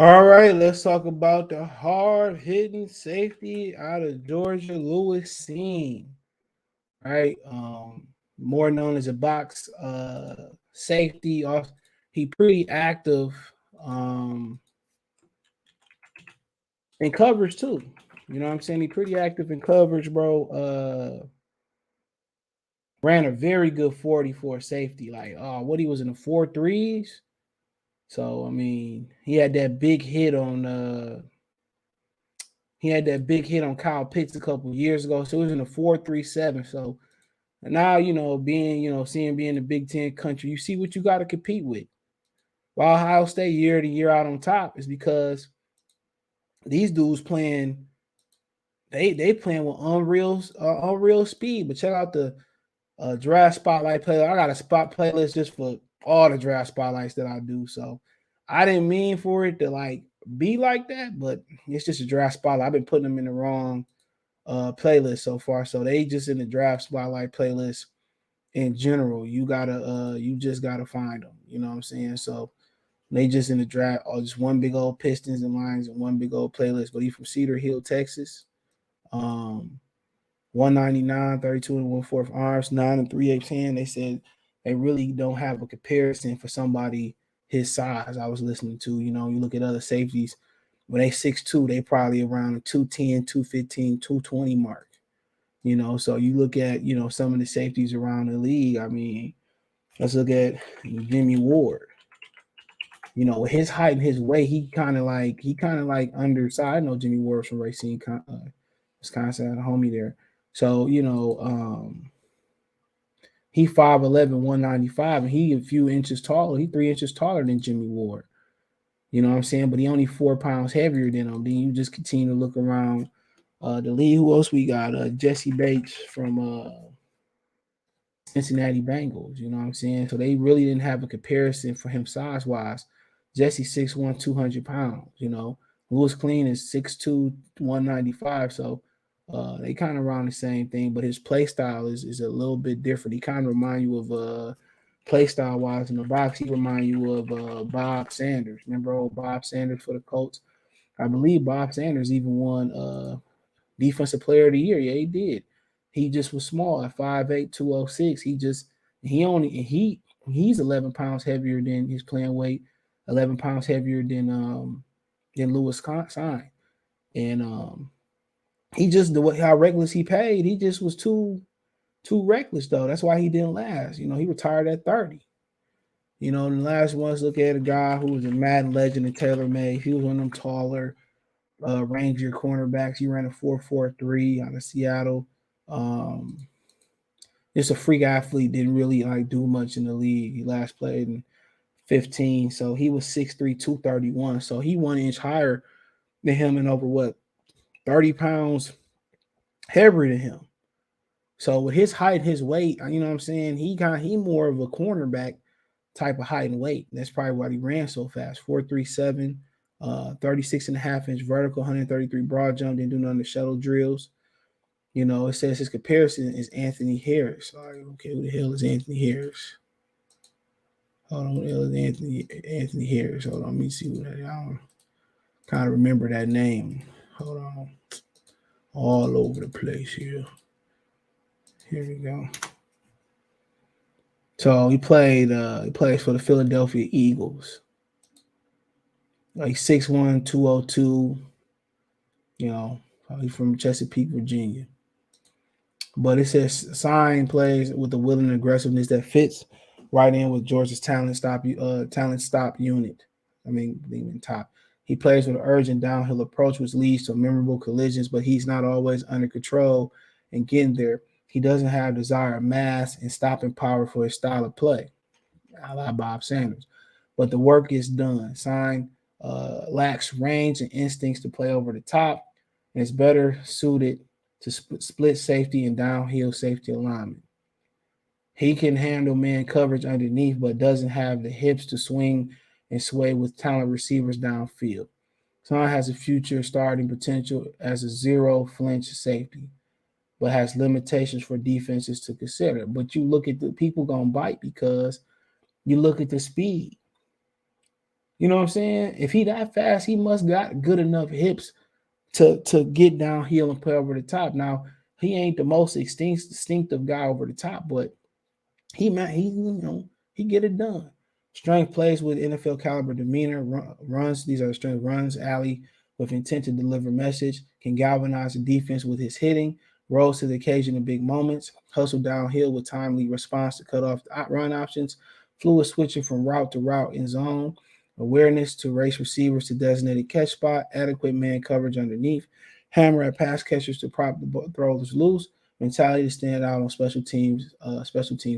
All right, let's talk about the hard hitting safety out of Georgia, Lewis Cine. Right, more known as a box safety. He pretty active in coverage too. You know what I'm saying? He pretty active in coverage, bro. Ran a very good 40 for safety. Like, what he was in the 4.3s. So I mean, he had that big hit on Kyle Pitts a couple years ago. So it was in the 4.37. So now, seeing being the Big Ten country, you see what you got to compete with. While Ohio State year to year out on top is because these dudes playing, they playing with unreal speed. But check out the draft spotlight playlist. I got a spot playlist just for all the draft spotlights that I do. So I didn't mean for it to like be like that, but it's just a draft spotlight. I've been putting them in the wrong playlist so far. So they just in the draft spotlight playlist in general. You just gotta find them. You know what I'm saying? So they just in the draft, or just one big old Pistons and Lions and one big old playlist. But he from Cedar Hill, Texas. Um, 199, 32 and 1/4 arms, 9 and 3/8 hand. They said they really don't have a comparison for somebody his size. I was listening to, you look at other safeties, when they 6'2", they probably around the 210, 215, 220 mark. So you look at, some of the safeties around the league. I mean, let's look at Jimmy Ward. His height and his weight, he kind of like undersized. I know Jimmy Ward's from Racine, Wisconsin, had a homie there. So, he 5'11", 195, and he a few inches taller. He 3 inches taller than Jimmy Ward. You know what I'm saying? But he only 4 pounds heavier than him. Then you just continue to look around the league. Who else we got? Jesse Bates from Cincinnati Bengals. You know what I'm saying? So they really didn't have a comparison for him size wise. Jesse 6'1", 200 pounds. Lewis Clean is 6'2", 195. So they kind of around the same thing, but his play style is a little bit different. He kind of remind you of play style wise in the box. He remind you of Bob Sanders. Remember old Bob Sanders for the Colts? I believe Bob Sanders even won defensive player of the year. Yeah, he did. He just was small at 5'8", 206. He's 11 pounds heavier than his playing weight, 11 pounds heavier than Lewis Sign. And he just the way how reckless he paid, he just was too reckless though. That's why he didn't last. He retired at 30. The last ones look at a guy who was a Madden legend in Taylor May. He was one of them taller, rangier cornerbacks. He ran a 4.43 out of Seattle. Um, just a freak athlete. Didn't really like do much in the league. He last played in 15, so he was 6'3", 231. So he 1 inch higher than him and over 30 pounds heavier than him. So with his height, his weight, you know what I'm saying? He more of a cornerback type of height and weight. That's probably why he ran so fast. 4.37, 36 and a half inch vertical, 133 broad jump, didn't do none of the shuttle drills. It says his comparison is Anthony Harris. All right, okay, who the hell is Anthony Harris? Hold on, who the hell is Anthony Harris? Hold on, let me see what I don't kind of remember that name. Hold on. All over the place here. Here we go. So he plays for the Philadelphia Eagles. Like 6'1", 202. He's from Chesapeake, Virginia. But it says Sign plays with the willing aggressiveness that fits right in with Georgia's talent stop unit. I mean, even top. He plays with an urgent downhill approach, which leads to memorable collisions, but he's not always under control and getting there. He doesn't have desired mass and stopping power for his style of play, a la Bob Sanders. But the work is done. Sign lacks range and instincts to play over the top, and is better suited to split safety and downhill safety alignment. He can handle man coverage underneath, but doesn't have the hips to swing and sway with talent receivers downfield. Son has a future starting potential as a zero flinch safety, but has limitations for defenses to consider. But you look at the people gonna bite because you look at the speed. You know what I'm saying? If he that fast, he must got good enough hips to get downhill and play over the top. Now, he ain't the most instinctive guy over the top, but he get it done. Strength plays with NFL caliber demeanor, runs. These are the strength runs. Alley with intent to deliver message, can galvanize the defense with his hitting, rose to the occasion in big moments, hustle downhill with timely response to cut off the run options, fluid switching from route to route in zone, awareness to race receivers to designated catch spot, adequate man coverage underneath, hammer at pass catchers to prop the throwers loose, mentality to stand out on special teams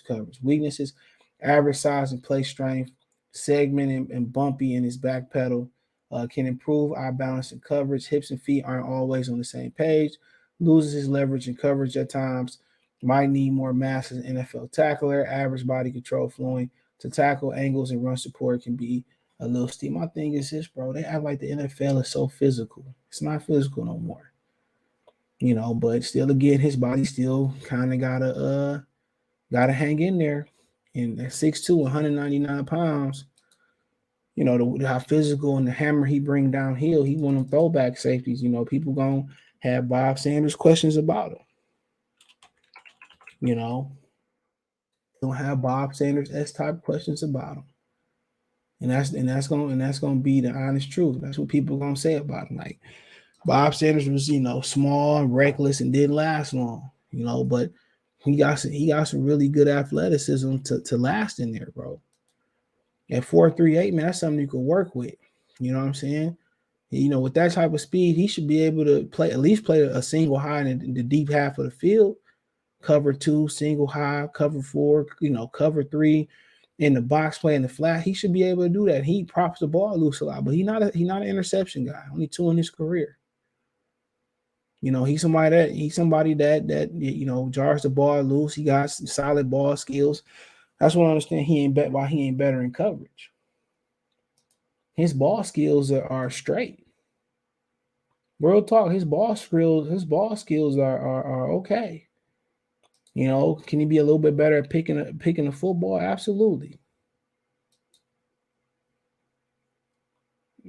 coverage. Weaknesses: average size and play strength, segment and bumpy in his back pedal, can improve eye balance and coverage. Hips and feet aren't always on the same page. Loses his leverage and coverage at times. Might need more mass as an NFL tackler. Average body control flowing to tackle angles and run support can be a little steep. My thing is this, bro. They act like the NFL is so physical. It's not physical no more. But still again, his body still kind of gotta hang in there. And at 6'2", 199 pounds, how physical and the hammer he bring downhill, he one of them throwback safeties. People gonna have Bob Sanders questions about him. Don't have Bob Sanders S-type questions about him. And that's gonna be the honest truth. That's what people gonna say about him. Like Bob Sanders was, small and reckless and didn't last long, but he got some really good athleticism to last in there, bro. At 4.38, man, that's something you can work with. You know what I'm saying? With that type of speed, he should be able to at least play a single high in the deep half of the field, cover two, single high, cover four, cover three, in the box play in the flat. He should be able to do that. He props the ball loose a lot, but he's not an interception guy. Only 2 in his career. He's somebody that jars the ball loose. He got some solid ball skills. That's what I understand. Why he ain't better in coverage. His ball skills are straight. Real talk. His ball skills are okay. Can he be a little bit better at picking a football? Absolutely.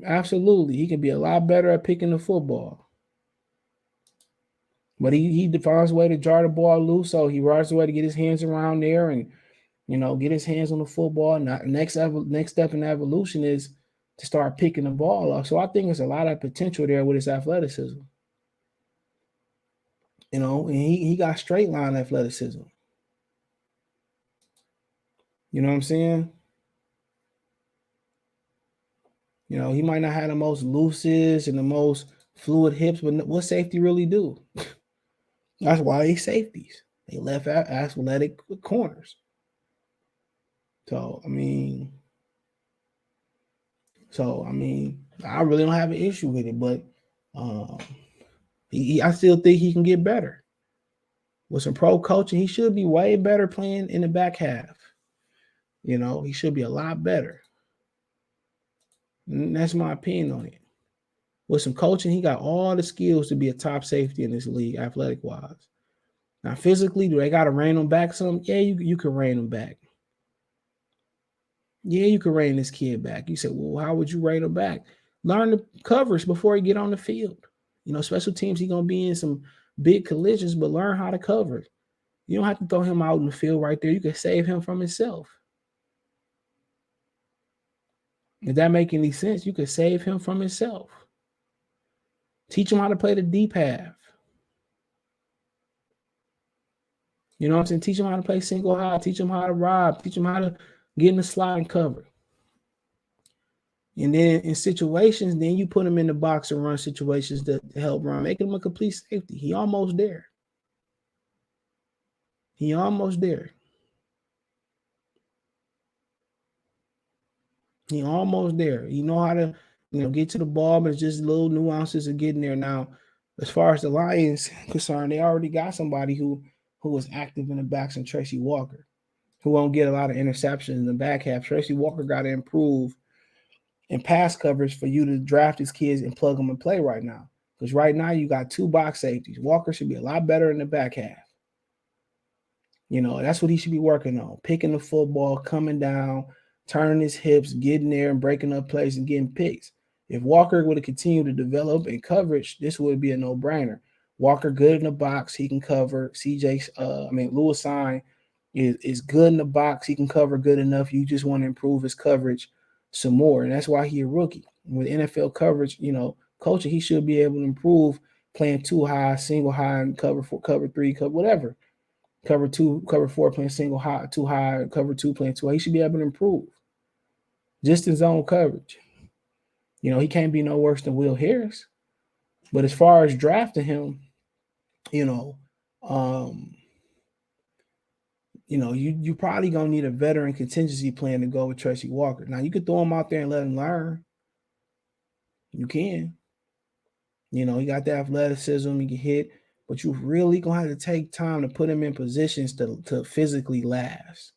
Absolutely. He can be a lot better at picking the football. But he finds a way to jar the ball loose, so he rides the way to get his hands around there and get his hands on the football. Next step in evolution is to start picking the ball up. So I think there's a lot of potential there with his athleticism. And he got straight line athleticism. You know what I'm saying? He might not have the most loosest and the most fluid hips, but what safety really do? That's why they safeties. They left athletic corners. So I really don't have an issue with it, but I still think he can get better. With some pro coaching, he should be way better playing in the back half. He should be a lot better. And that's my opinion on it. With some coaching, he got all the skills to be a top safety in this league, athletic wise. Now, physically, do they got to rein him back some? Yeah, you can rein him back. Yeah, you can rein this kid back. You said, well, how would you rein him back? Learn the coverage before he get on the field. Special teams, he going to be in some big collisions, but learn how to cover. You don't have to throw him out in the field right there. You can save him from himself. If that make any sense, you could save him from himself. Teach him how to play the deep half. You know what I'm saying? Teach him how to play single high. Teach him how to rob. Teach him how to get in the slot and cover. And then in situations, then you put him in the box and run situations to help run, making him a complete safety. He almost there. He almost there. He almost there. You know how to, get to the ball, but it's just little nuances of getting there. Now, as far as the Lions concerned, they already got somebody who was active in the backs, and Tracy Walker, who won't get a lot of interceptions in the back half. Tracy Walker got to improve in pass coverage for you to draft his kids and plug them and play right now. Because right now you got 2 box safeties. Walker should be a lot better in the back half. That's what he should be working on. Picking the football, coming down, turning his hips, getting there and breaking up plays and getting picks. If Walker would have continued to develop in coverage, this would be a no-brainer. Walker good in the box, he can cover. Lewis Sign is good in the box, he can cover good enough. You just want to improve his coverage some more, and that's why he a rookie. With NFL coverage, coaching, he should be able to improve playing too high, single high, and cover four, cover three, cover whatever. Cover two, cover four, playing single high, too high, cover two, playing too high. He should be able to improve just in zone coverage. He can't be no worse than Will Harris. But as far as drafting him, you know, um, you probably gonna need a veteran contingency plan to go with Tracy Walker. Now you could throw him out there and let him learn. You can. He got the athleticism, he can hit, but you really gonna have to take time to put him in positions to physically last.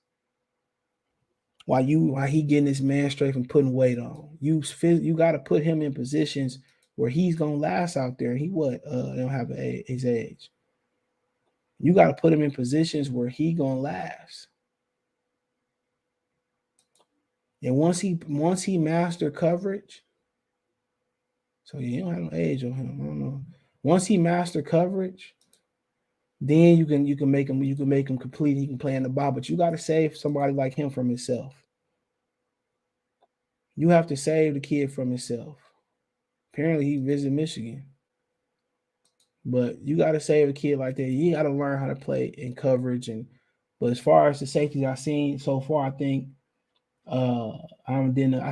While he getting his man straight from putting weight on. You got to put him in positions where he's gonna last out there. He don't have his age. You got to put him in positions where he gonna last. And once he master coverage, so you don't have no age on him. I don't know. Once he master coverage, then you can make him complete. He can play in the ball, but you got to save somebody like him from himself. You have to save the kid from himself. Apparently, he visited Michigan. But you got to save a kid like that. You got to learn how to play in coverage. But as far as the safeties I've seen so far, I think I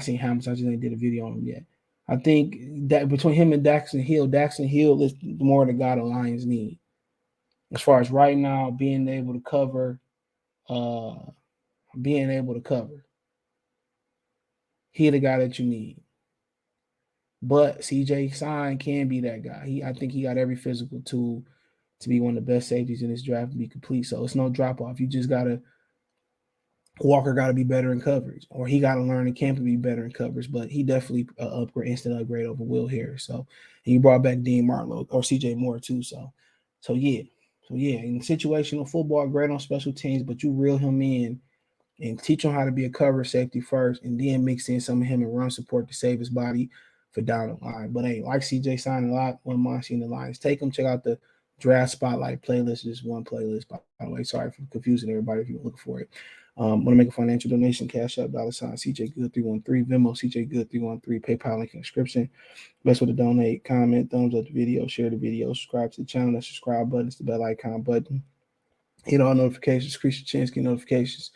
seen Hamilton. I just ain't did a video on him yet. I think that between him and Daxton Hill is more the guy the Lions need. As far as right now, being able to cover, he the guy that you need. But CJ Sign can be that guy. I think he got every physical tool to be one of the best safeties in this draft to be complete. So it's no drop off. You just gotta Walker got to be better in coverage, or he got to learn in camp to be better in coverage. But he definitely instant upgrade over Will Harris. So he brought back Dean Marlowe or CJ Moore too. So yeah. In situational football, great on special teams, but you reel him in and teach him how to be a cover safety first, and then mix in some of him and run support to save his body for down the line. But hey, like CJ signed a lot, one mind seeing the Lions take him. Check out the draft spotlight playlist. Just one playlist, by the way. Sorry for confusing everybody if you're looking for it. Want to make a financial donation? Cash App, $ CJ Good 313, Venmo CJ Good 313, PayPal link in the description. Best way to donate: comment, thumbs up the video, share the video, subscribe to the channel. That subscribe button is the bell icon button. Hit all notifications, increase your chance, get notifications.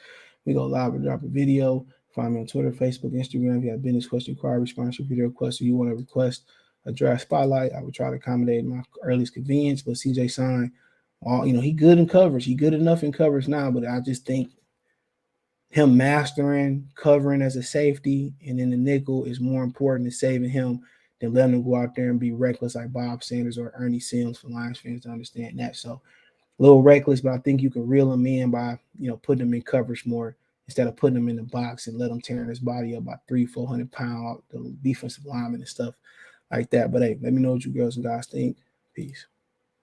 We go live and drop a video. Find me on Twitter, Facebook, Instagram. If you have business question, inquiry, response, video request, or you want to request a draft spotlight, I would try to accommodate my earliest convenience. But CJ Sign, he good in coverage. He good enough in coverage now, but I just think him mastering covering as a safety and in the nickel is more important than saving him than letting him go out there and be reckless like Bob Sanders or Ernie Sims for Lions fans to understand that. So a little reckless, but I think you can reel him in by, putting him in coverage more instead of putting him in the box and let him tearing his body up by 300-400 pound the defensive lineman and stuff like that. But hey, let me know what you girls and guys think. Peace.